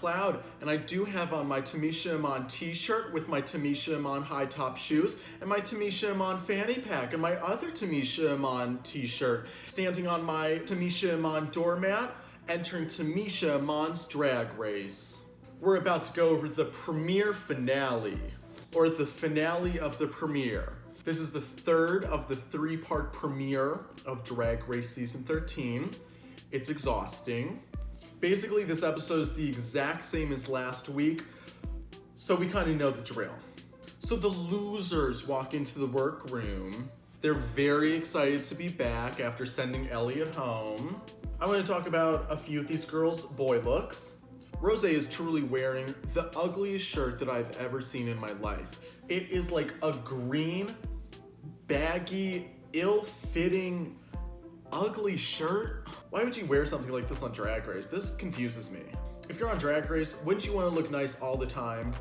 SoundCloud, and I do have on my Tamisha Iman t-shirt with my Tamisha Iman high top shoes, and my Tamisha Iman fanny pack, and my other Tamisha Iman t-shirt, standing on my Tamisha Iman doormat, entering Tamisha Iman's drag race. We're about to go over the premiere finale, or the finale of the premiere. This is the third of the 3-part premiere of Drag Race Season 13. It's exhausting. Basically, this episode is the exact same as last week, so we kind of know the drill. So the losers walk into the workroom. They're very excited to be back after sending Elliot home. I want to talk about a few of these girls' boy looks. Rose is truly wearing the ugliest shirt that I've ever seen in my life. It is like a green, baggy, ill-fitting, ugly shirt. Why would you wear something like this on Drag Race? This confuses me. If you're on Drag Race, wouldn't you want to look nice all the time?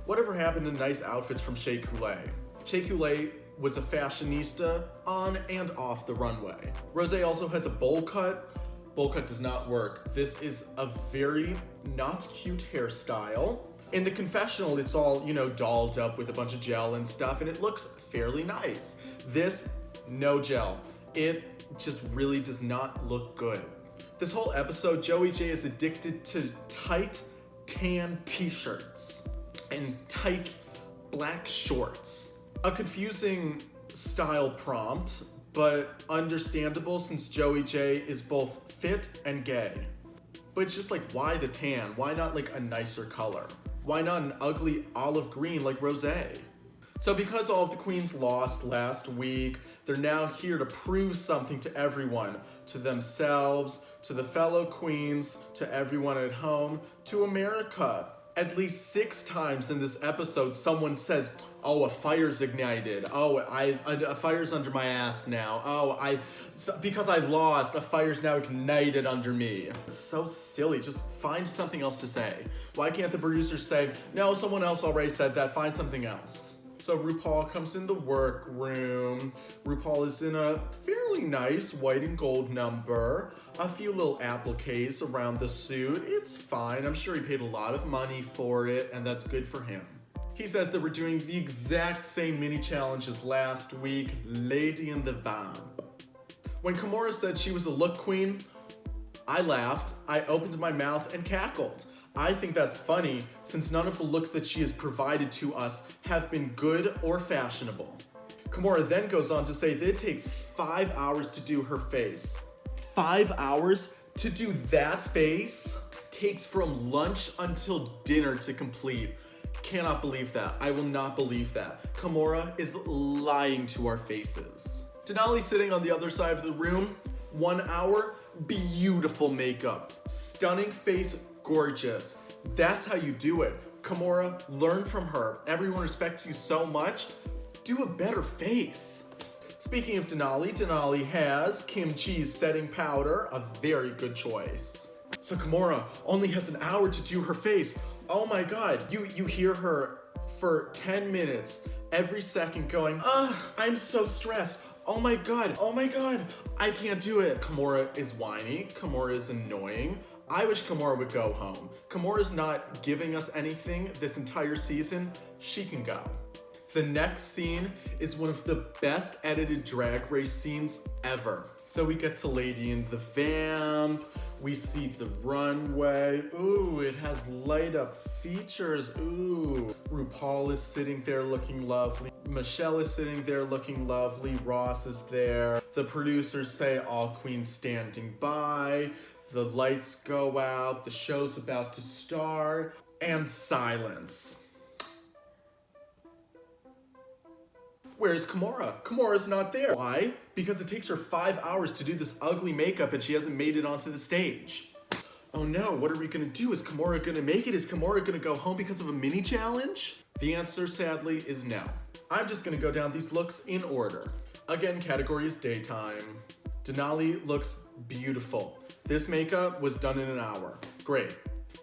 Whatever happened to nice outfits from Shea Coulee? Shea Coulee was a fashionista on and off the runway. Rose also has a bowl cut. Bowl cut does not work. This is a very not cute hairstyle. In the confessional, it's all, you know, dolled up with a bunch of gel and stuff, and it looks fairly nice. This, no gel. It just really does not look good. This whole episode, Joey J is addicted to tight tan t-shirts and tight black shorts. A confusing style prompt, but understandable since Joey J is both fit and gay. But it's just like, why the tan? Why not like a nicer color? Why not an ugly olive green like Rosé? So because all of the queens lost last week, they're now here to prove something to everyone, to themselves, to the fellow queens, to everyone at home, to America. At least 6 times in this episode, someone says, oh, a fire's ignited. Oh, a fire's under my ass now. Oh, because I lost, a fire's now ignited under me. It's so silly. Just find something else to say. Why can't the producers say, no, someone else already said that, find something else? So RuPaul comes in the workroom. RuPaul is in a fairly nice white and gold number. A few little appliques around the suit. It's fine. I'm sure he paid a lot of money for it, and that's good for him. He says that we're doing the exact same mini challenge as last week, Lady in the Vamp. When Kahmora said she was a look queen, I laughed, I opened my mouth and cackled. I think that's funny, since none of the looks that she has provided to us have been good or fashionable. Kahmora then goes on to say that it takes 5 hours to do her face. 5 hours to do that face? Takes from lunch until dinner to complete. Cannot believe that. I will not believe that. Kahmora is lying to our faces. Denali sitting on the other side of the room. 1 hour, beautiful makeup. Stunning face, gorgeous. That's how you do it. Kahmora, learn from her. Everyone respects you so much. Do a better face. Speaking of Denali, Denali has Kim Chi's setting powder, a very good choice. So Kahmora only has an hour to do her face. Oh my God, you hear her for 10 minutes, every second going, I'm so stressed. Oh my God, I can't do it. Kahmora is whiny, Kahmora is annoying. I wish Kahmora would go home. Kahmora's not giving us anything this entire season. She can go. The next scene is one of the best edited Drag Race scenes ever. So we get to Lady in the Vamp. We see the runway. Ooh, it has light up features. Ooh. RuPaul is sitting there looking lovely. Michelle is sitting there looking lovely. Ross is there. The producers say all queens standing by. The lights go out. The show's about to start. And silence. Where's Kahmora? Kahmora's not there. Why? Because it takes her 5 hours to do this ugly makeup and she hasn't made it onto the stage. Oh no, what are we gonna do? Is Kahmora gonna make it? Is Kahmora gonna go home because of a mini challenge? The answer, sadly, is no. I'm just gonna go down these looks in order. Again, category is daytime. Denali looks beautiful. This makeup was done in an hour. Great.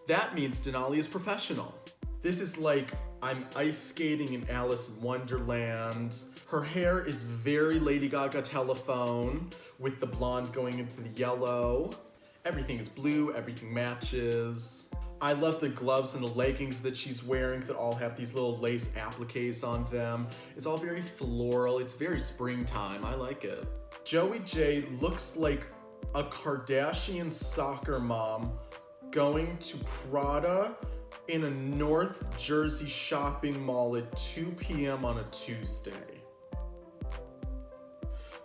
That means Denali is professional. This is like I'm ice skating in Alice in Wonderland. Her hair is very Lady Gaga Telephone with the blonde going into the yellow. Everything is blue, everything matches. I love the gloves and the leggings that she's wearing that all have these little lace appliques on them. It's all very floral. It's very springtime. I like it. Joey J looks like a Kardashian soccer mom going to Prada in a North Jersey shopping mall at 2 p.m. on a Tuesday.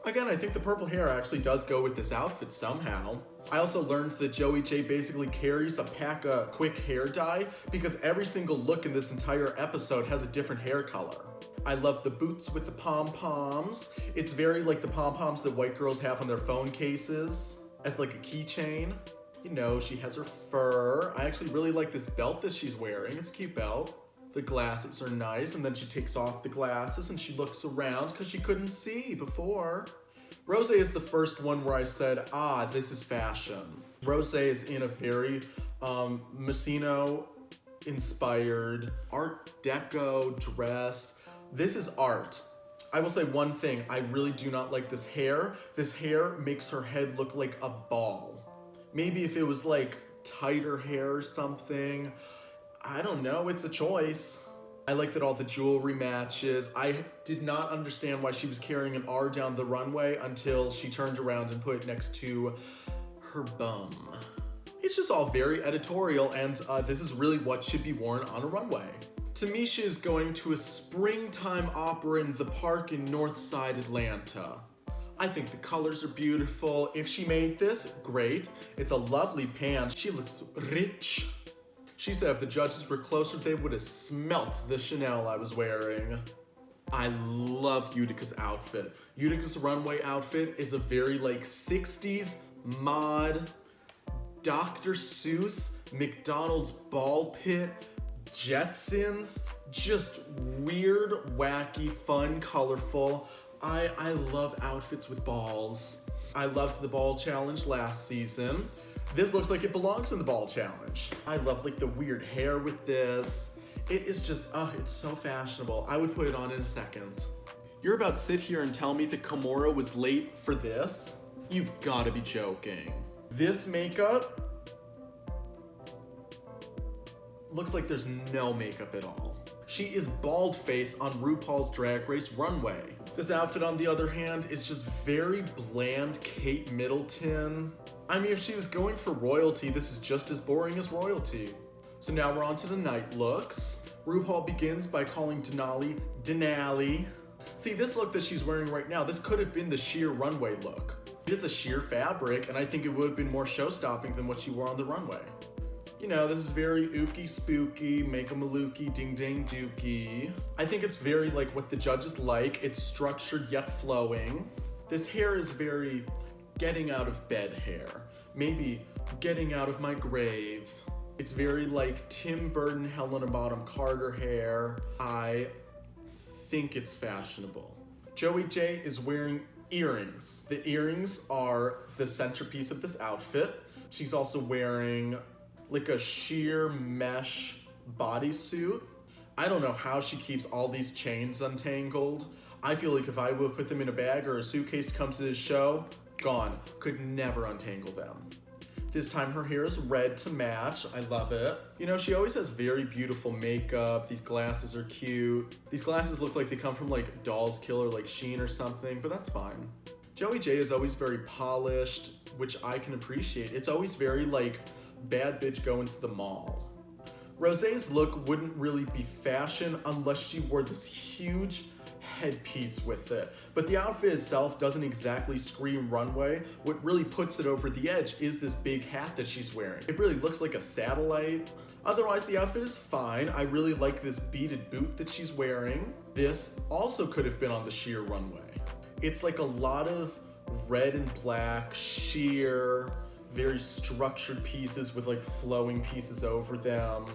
Again, I think the purple hair actually does go with this outfit somehow. I also learned that Joey J basically carries a pack of quick hair dye because every single look in this entire episode has a different hair color. I love the boots with the pom-poms. It's very like the pom-poms that white girls have on their phone cases as like a keychain. You know, she has her fur. I actually really like this belt that she's wearing. It's a cute belt. The glasses are nice, and then she takes off the glasses and she looks around because she couldn't see before. Rose is the first one where I said, ah, this is fashion. Rose is in a very Messino-inspired Art Deco dress. This is art. I will say one thing, I really do not like this hair. This hair makes her head look like a ball. Maybe if it was like tighter hair or something, I don't know, it's a choice. I like that all the jewelry matches. I did not understand why she was carrying an R down the runway until she turned around and put it next to her bum. It's just all very editorial, and this is really what should be worn on a runway. Tamisha is going to a springtime opera in the park in Northside Atlanta. I think the colors are beautiful. If she made this, great. It's a lovely pan. She looks rich. She said if the judges were closer, they would have smelt the Chanel I was wearing. I love Utica's outfit. Utica's runway outfit is a very like 60s mod, Dr. Seuss, McDonald's ball pit, Jetsons, just weird, wacky, fun, colorful. I love outfits with balls. I loved the ball challenge last season. This looks like it belongs in the ball challenge. I love like the weird hair with this. It is just, it's so fashionable. I would put it on in a second. You're about to sit here and tell me that Kahmora was late for this? You've gotta be joking. This makeup looks like there's no makeup at all. She is bald face on RuPaul's Drag Race runway. This outfit, on the other hand, is just very bland Kate Middleton. I mean, if she was going for royalty, this is just as boring as royalty. So now we're on to the night looks. RuPaul begins by calling Denali. See, this look that she's wearing right now, this could have been the sheer runway look. It's a sheer fabric, and I think it would have been more show-stopping than what she wore on the runway. You know, this is very ooky spooky, make a malooky, ding ding dookie. I think it's very like what the judges like. It's structured yet flowing. This hair is very getting out of bed hair. Maybe getting out of my grave. It's very like Tim Burton, Helena Bonham Carter hair. I think it's fashionable. Joey J is wearing earrings. The earrings are the centerpiece of this outfit. She's also wearing like a sheer mesh bodysuit. I don't know how she keeps all these chains untangled. I feel like if I would put them in a bag or a suitcase to come to this show, gone. Could never untangle them. This time her hair is red to match. I love it. You know, she always has very beautiful makeup. These glasses are cute. These glasses look like they come from like Dolls Killer, like Shein or something, but that's fine. Joey J is always very polished, which I can appreciate. It's always very like bad bitch going to the mall. Rosé's look wouldn't really be fashion unless she wore this huge headpiece with it. But the outfit itself doesn't exactly scream runway. What really puts it over the edge is this big hat that she's wearing. It really looks like a satellite. Otherwise, the outfit is fine. I really like this beaded boot that she's wearing. This also could have been on the sheer runway. It's like a lot of red and black, sheer, very structured pieces with like flowing pieces over them.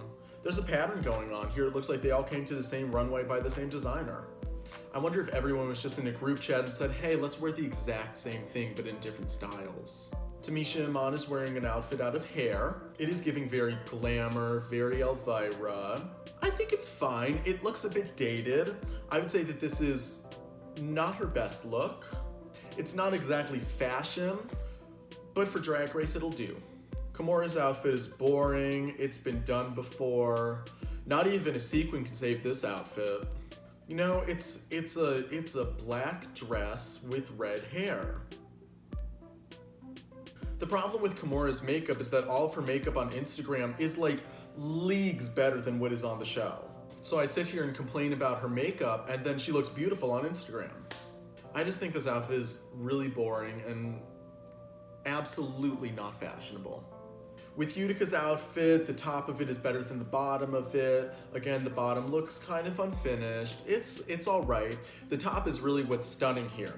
There's a pattern going on here. It looks like they all came to the same runway by the same designer. I wonder if everyone was just in a group chat and said, hey, let's wear the exact same thing but in different styles. Tamisha Iman is wearing an outfit out of hair. It is giving very glamour, very Elvira. I think it's fine. It looks a bit dated. I would say that this is not her best look. It's not exactly fashion, but for Drag Race, it'll do. Kahmora's outfit is boring. It's been done before. Not even a sequin can save this outfit. You know, it's a black dress with red hair. The problem with Kahmora's makeup is that all of her makeup on Instagram is like leagues better than what is on the show. So I sit here and complain about her makeup, and then she looks beautiful on Instagram. I just think this outfit is really boring and absolutely not fashionable. With Utica's outfit, the top of it is better than the bottom of it. Again, the bottom looks kind of unfinished. It's all right. The top is really what's stunning here.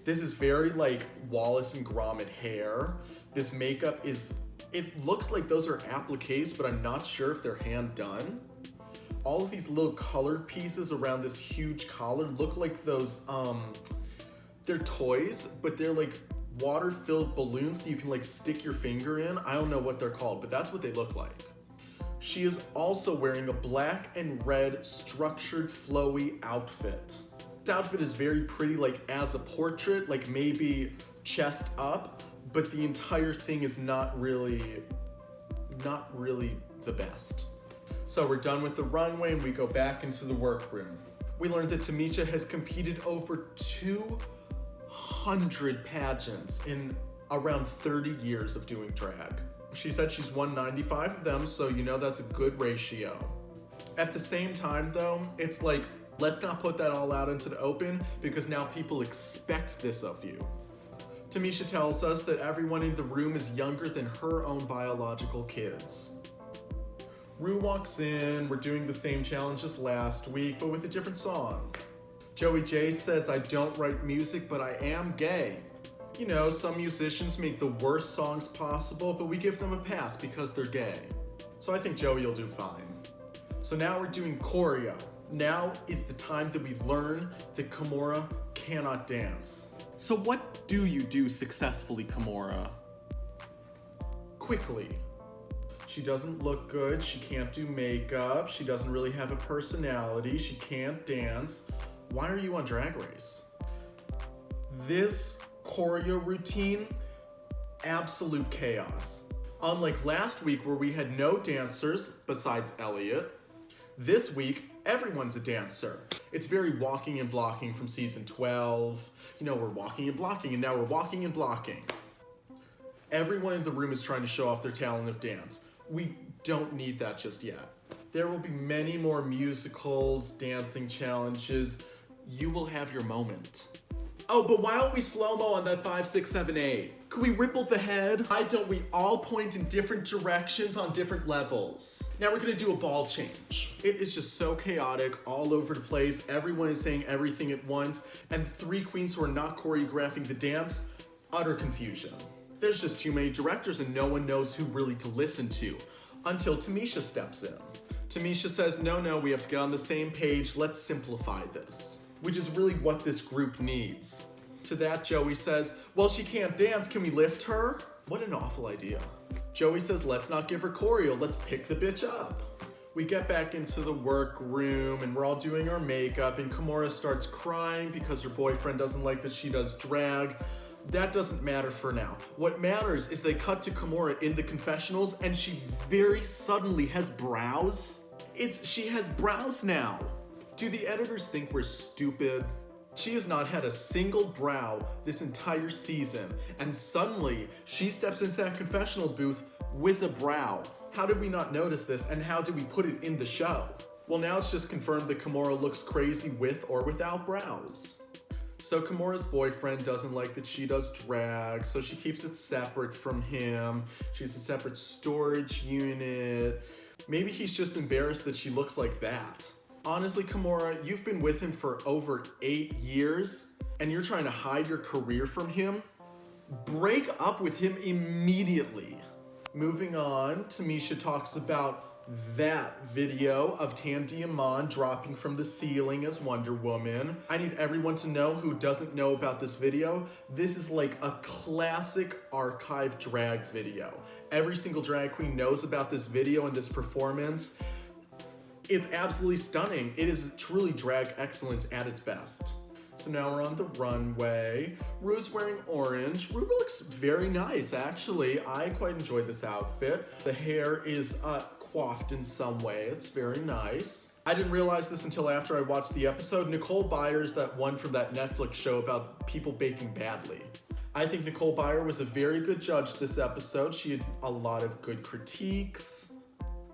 This is very like Wallace and Gromit hair. This makeup it looks like those are appliques, but I'm not sure if they're hand done. All of these little colored pieces around this huge collar look like those, they're toys, but they're like water-filled balloons that you can like stick your finger in. I don't know what they're called, but that's what they look like. She is also wearing a black and red structured flowy outfit. This outfit is very pretty, like as a portrait, like maybe chest up, but the entire thing is not really the best. So we're done with the runway and we go back into the workroom. We learned that Tamisha has competed over 200 pageants in around 30 years of doing drag. She said she's won 95 of them, so you know that's a good ratio. At the same time though, it's like, let's not put that all out into the open because now people expect this of you. Tamisha tells us that everyone in the room is younger than her own biological kids. Rue walks in, we're doing the same challenge as last week, but with a different song. Joey J says, I don't write music, but I am gay. You know, some musicians make the worst songs possible, but we give them a pass because they're gay. So I think Joey will do fine. So now we're doing choreo. Now is the time that we learn that Kahmora cannot dance. So what do you do successfully, Kahmora? Quickly. She doesn't look good, she can't do makeup, she doesn't really have a personality, she can't dance. Why are you on Drag Race? This choreo routine, absolute chaos. Unlike last week where we had no dancers besides Elliot, this week everyone's a dancer. It's very walking and blocking from season 12. You know, we're walking and blocking, and now we're walking and blocking. Everyone in the room is trying to show off their talent of dance. We don't need that just yet. There will be many more musicals, dancing challenges. You will have your moment. Oh, but why don't we slow-mo on that 5, 6, 7, 8? Could we ripple the head? Why don't we all point in different directions on different levels? Now we're gonna do a ball change. It is just so chaotic, all over the place. Everyone is saying everything at once, and 3 queens who are not choreographing the dance, utter confusion. There's just too many directors and no one knows who really to listen to, until Tamisha steps in. Tamisha says, no, we have to get on the same page, let's simplify this. Which is really what this group needs. To that, Joey says, well, she can't dance, can we lift her? What an awful idea. Joey says, let's not give her choreo, let's pick the bitch up. We get back into the workroom and we're all doing our makeup and Kahmora starts crying because her boyfriend doesn't like that she does drag. That doesn't matter for now. What matters is they cut to Kahmora in the confessionals and she very suddenly has brows. She has brows now. Do the editors think we're stupid? She has not had a single brow this entire season, and suddenly she steps into that confessional booth with a brow. How did we not notice this, and how did we put it in the show? Well, now it's just confirmed that Kahmora looks crazy with or without brows. So Kahmora's boyfriend doesn't like that she does drag, so she keeps it separate from him. She's a separate storage unit. Maybe he's just embarrassed that she looks like that. Honestly, Kahmora, you've been with him for over 8 years, and you're trying to hide your career from him? Break up with him immediately. Moving on, Tamisha talks about that video of Tandy Amon dropping from the ceiling as Wonder Woman. I need everyone to know who doesn't know about this video. This is like a classic archive drag video. Every single drag queen knows about this video and this performance. It's absolutely stunning. It is truly drag excellence at its best. So So now we're on the runway. Rue's wearing orange. Rue looks very nice, actually. I quite enjoyed this outfit. The hair is coiffed in some way. It's very nice. I didn't realize this until after I watched the episode. Nicole Byers, that one from that Netflix show about people baking badly. I think Nicole Byer was a very good judge this episode. She had a lot of good critiques,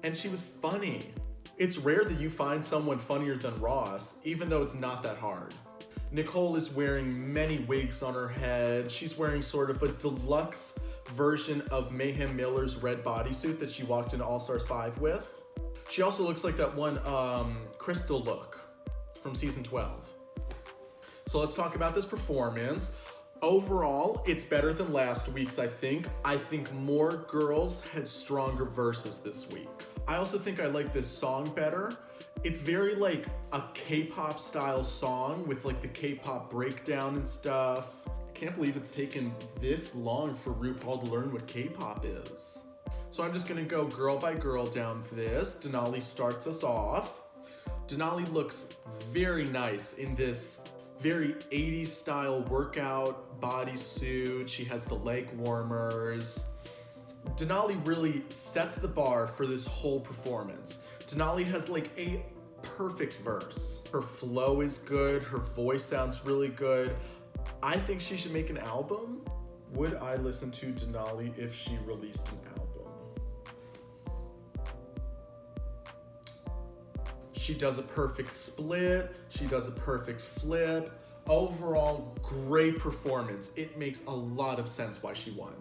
and she was funny. It's rare that you find someone funnier than Ross, even though it's not that hard. Nicole is wearing many wigs on her head. She's wearing sort of a deluxe version of Mayhem Miller's red bodysuit that she walked into All Stars 5 with. She also looks like that one Crystal look from season 12. So let's talk about this performance. Overall, it's better than last week's, I think. I think more girls had stronger verses this week. I also think I like this song better. It's very like a K-pop style song with like the K-pop breakdown and stuff. I can't believe it's taken this long for RuPaul to learn what K-pop is. So I'm just gonna go girl by girl down this. Denali starts us off. Denali looks very nice in this very 80s style workout bodysuit. She has the leg warmers. Denali really sets the bar for this whole performance. Denali has like a perfect verse. Her flow is good. Her voice sounds really good. I think she should make an album. Would I listen to Denali if she released an album? She does a perfect split. She does a perfect flip. Overall, great performance. It makes a lot of sense why she won.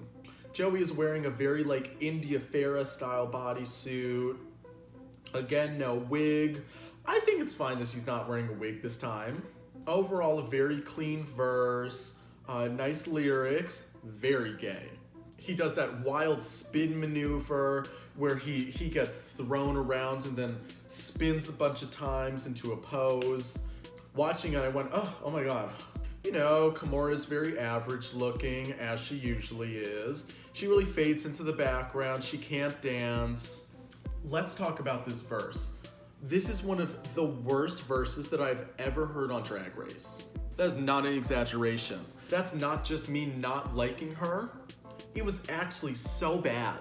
Joey is wearing a very like India Farah style bodysuit. Again, no wig. I think it's fine that she's not wearing a wig this time. Overall, a very clean verse, nice lyrics, very gay. He does that wild spin maneuver where he gets thrown around and then spins a bunch of times into a pose. Watching it, I went, oh my God. You know, Kahmora is very average looking, as she usually is. She really fades into the background. She can't dance. Let's talk about this verse. This is one of the worst verses that I've ever heard on Drag Race. That is not an exaggeration. That's not just me not liking her. It was actually so bad.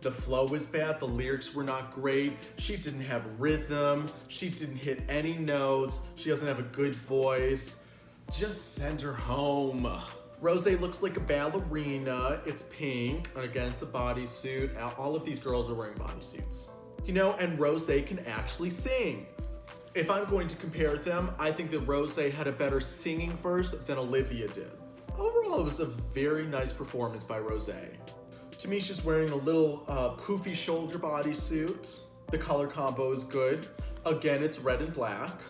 The flow was bad, the lyrics were not great, she didn't have rhythm, she didn't hit any notes, she doesn't have a good voice. Just send her home. Rosé looks like a ballerina. It's pink. Again, it's a bodysuit. All of these girls are wearing bodysuits. You know, and Rosé can actually sing. If I'm going to compare them, I think that Rosé had a better singing verse than Olivia did. Overall, it was a very nice performance by Rosé. Tamisha's wearing a little poofy shoulder bodysuit. The color combo is good. Again, it's red and black.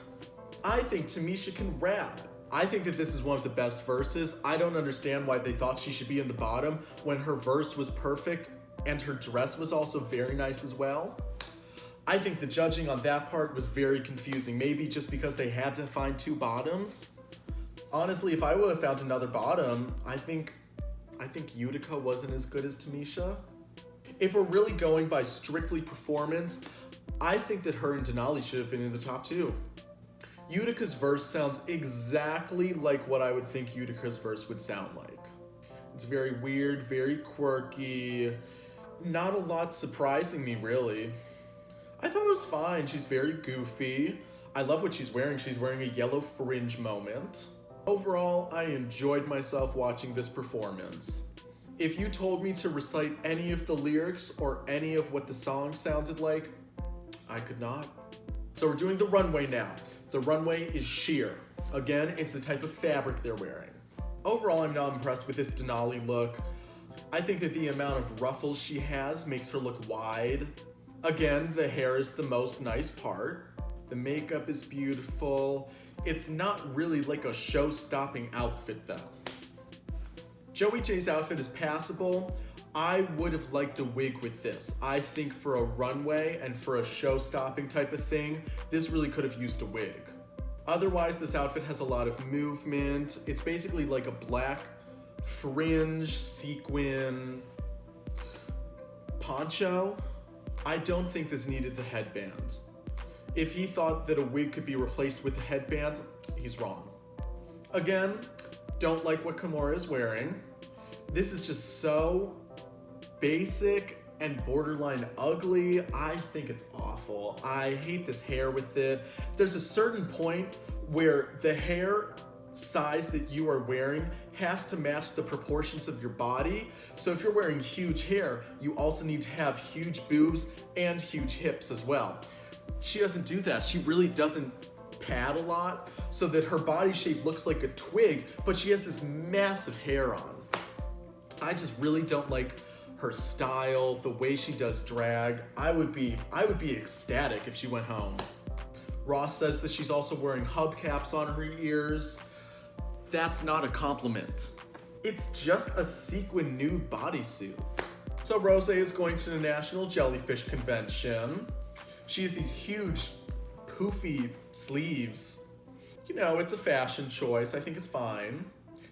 I think Tamisha can rap. I think that this is one of the best verses. I don't understand why they thought she should be in the bottom when her verse was perfect and her dress was also very nice as well. I think the judging on that part was very confusing, maybe just because they had to find two bottoms. Honestly, if I would have found another bottom, I think Utica wasn't as good as Tamisha. If we're really going by strictly performance, I think that her and Denali should have been in the top two. Utica's verse sounds exactly like what I would think Utica's verse would sound like. It's very weird, very quirky, not a lot surprising me really. I thought it was fine. She's very goofy. I love what she's wearing. She's wearing a yellow fringe moment. Overall, I enjoyed myself watching this performance. If you told me to recite any of the lyrics or any of what the song sounded like, I could not. So we're doing the runway now. The runway is sheer. Again, it's the type of fabric they're wearing. Overall, I'm not impressed with this Denali look. I think that the amount of ruffles she has makes her look wide. Again, the hair is the most nice part. The makeup is beautiful. It's not really like a show-stopping outfit though. Joey J's outfit is passable. I would have liked a wig with this. I think for a runway and for a show-stopping type of thing, this really could have used a wig. Otherwise, this outfit has a lot of movement. It's basically like a black fringe sequin poncho. I don't think this needed the headband. If he thought that a wig could be replaced with a headband, he's wrong. Again, don't like what Kahmora is wearing. This is just so basic and borderline ugly. I think it's awful. I hate this hair with it. There's a certain point where the hair size that you are wearing has to match the proportions of your body. So if you're wearing huge hair, you also need to have huge boobs and huge hips as well. She doesn't do that. She really doesn't pad a lot so that her body shape looks like a twig, but she has this massive hair on. I just really don't like her style, the way she does drag. I would be ecstatic if she went home. Ross says that she's also wearing hubcaps on her ears. That's not a compliment. It's just a sequin nude bodysuit. So Rose is going to the National Jellyfish Convention. She has these huge, poofy sleeves. You know, it's a fashion choice. I think it's fine.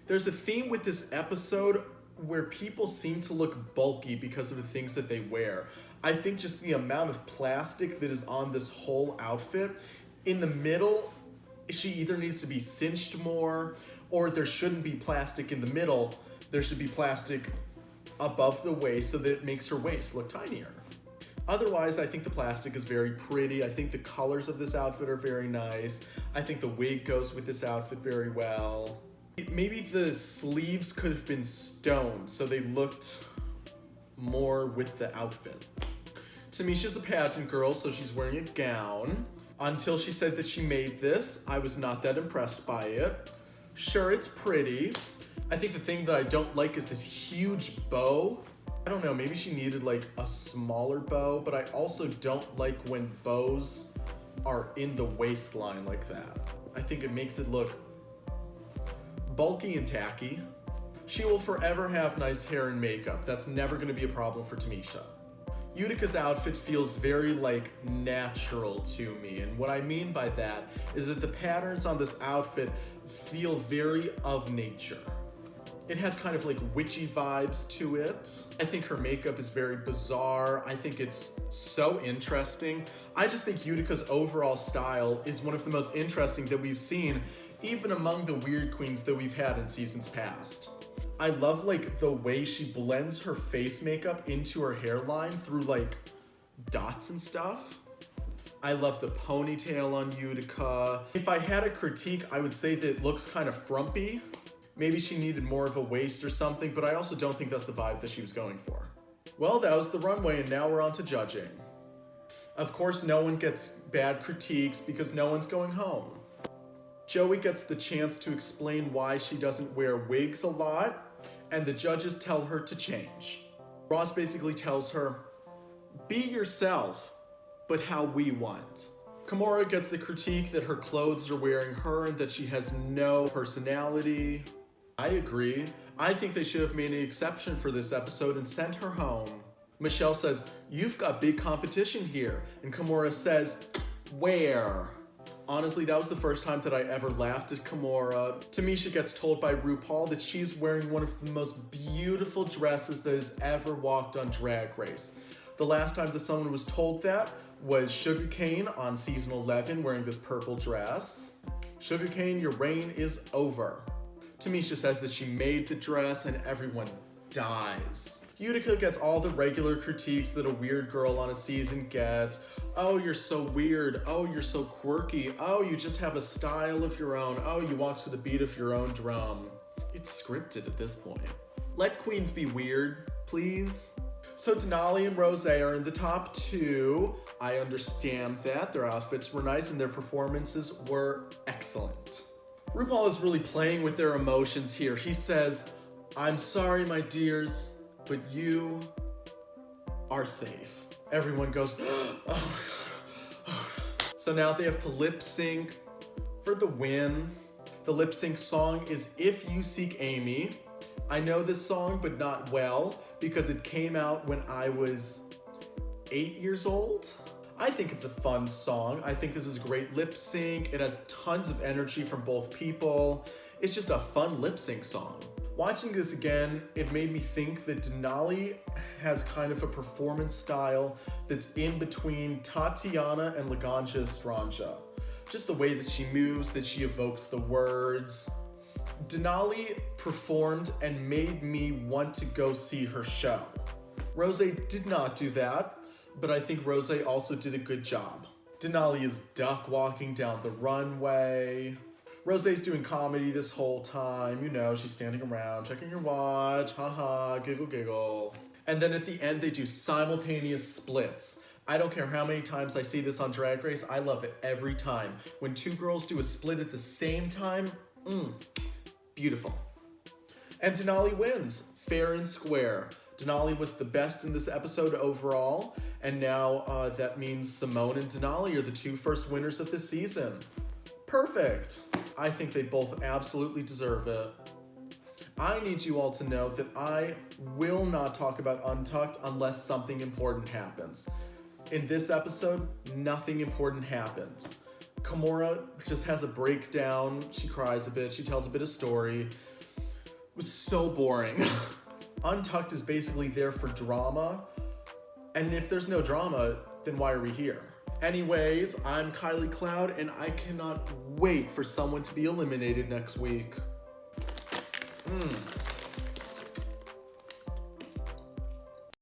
There's a theme with this episode where people seem to look bulky because of the things that they wear. I think just the amount of plastic that is on this whole outfit. In the middle, she either needs to be cinched more, or there shouldn't be plastic in the middle. There should be plastic above the waist so that it makes her waist look tinier. Otherwise, I think the plastic is very pretty. I think the colors of this outfit are very nice. I think the wig goes with this outfit very well. Maybe the sleeves could have been stoned so they looked more with the outfit. Tamisha's a pageant girl, so she's wearing a gown. Until she said that she made this, I was not that impressed by it. Sure, it's pretty. I think the thing that I don't like is this huge bow. I don't know, maybe she needed like a smaller bow, but I also don't like when bows are in the waistline like that. I think it makes it look bulky and tacky. She will forever have nice hair and makeup. That's never gonna be a problem for Tamisha. Utica's outfit feels very like natural to me, and what I mean by that is that the patterns on this outfit feel very of nature. It has kind of like witchy vibes to it. I think her makeup is very bizarre. I think it's so interesting. I just think Utica's overall style is one of the most interesting that we've seen, even among the weird queens that we've had in seasons past. I love like the way she blends her face makeup into her hairline through like dots and stuff. I love the ponytail on Utica. If I had a critique, I would say that it looks kind of frumpy. Maybe she needed more of a waist or something, but I also don't think that's the vibe that she was going for. Well, that was the runway, and now we're on to judging. Of course, no one gets bad critiques because no one's going home. Joey gets the chance to explain why she doesn't wear wigs a lot, and the judges tell her to change. Ross basically tells her, be yourself, but how we want. Kahmora gets the critique that her clothes are wearing her and that she has no personality. I agree. I think they should have made an exception for this episode and sent her home. Michelle says, you've got big competition here. And Kahmora says, where? Honestly, that was the first time that I ever laughed at Kahmora. Tamisha gets told by RuPaul that she's wearing one of the most beautiful dresses that has ever walked on Drag Race. The last time that someone was told that was Sugarcane on season 11 wearing this purple dress. Sugarcane, your reign is over. Tamisha says that she made the dress and everyone dies. Utica gets all the regular critiques that a weird girl on a season gets. Oh, you're so weird. Oh, you're so quirky. Oh, you just have a style of your own. Oh, you walk to the beat of your own drum. It's scripted at this point. Let queens be weird, please. So Denali and Rose are in the top two. I understand that. Their outfits were nice and their performances were excellent. RuPaul is really playing with their emotions here. He says, I'm sorry, my dears, but you are safe. Everyone goes, oh. So now they have to lip sync for the win. The lip sync song is If You Seek Amy. I know this song, but not well, because it came out when I was 8 years old. I think it's a fun song. I think this is a great lip sync. It has tons of energy from both people. It's just a fun lip sync song. Watching this again, it made me think that Denali has kind of a performance style that's in between Tatiana and Laganja Estranja. Just the way that she moves, that she evokes the words. Denali performed and made me want to go see her show. Rose did not do that, but I think Rose also did a good job. Denali is duck walking down the runway. Rose's doing comedy this whole time. You know, she's standing around, checking her watch, haha, giggle, giggle. And then at the end, they do simultaneous splits. I don't care how many times I see this on Drag Race, I love it every time. When two girls do a split at the same time, beautiful. And Denali wins, fair and square. Denali was the best in this episode overall, and now that means Simone and Denali are the two first winners of this season. Perfect. I think they both absolutely deserve it. I need you all to know that I will not talk about Untucked unless something important happens. In this episode, nothing important happened. Kahmora just has a breakdown, she cries a bit, she tells a bit of story. It was so boring. Untucked is basically there for drama, and if there's no drama, then why are we here? Anyways, I'm Kylie Cloud, and I cannot wait for someone to be eliminated next week.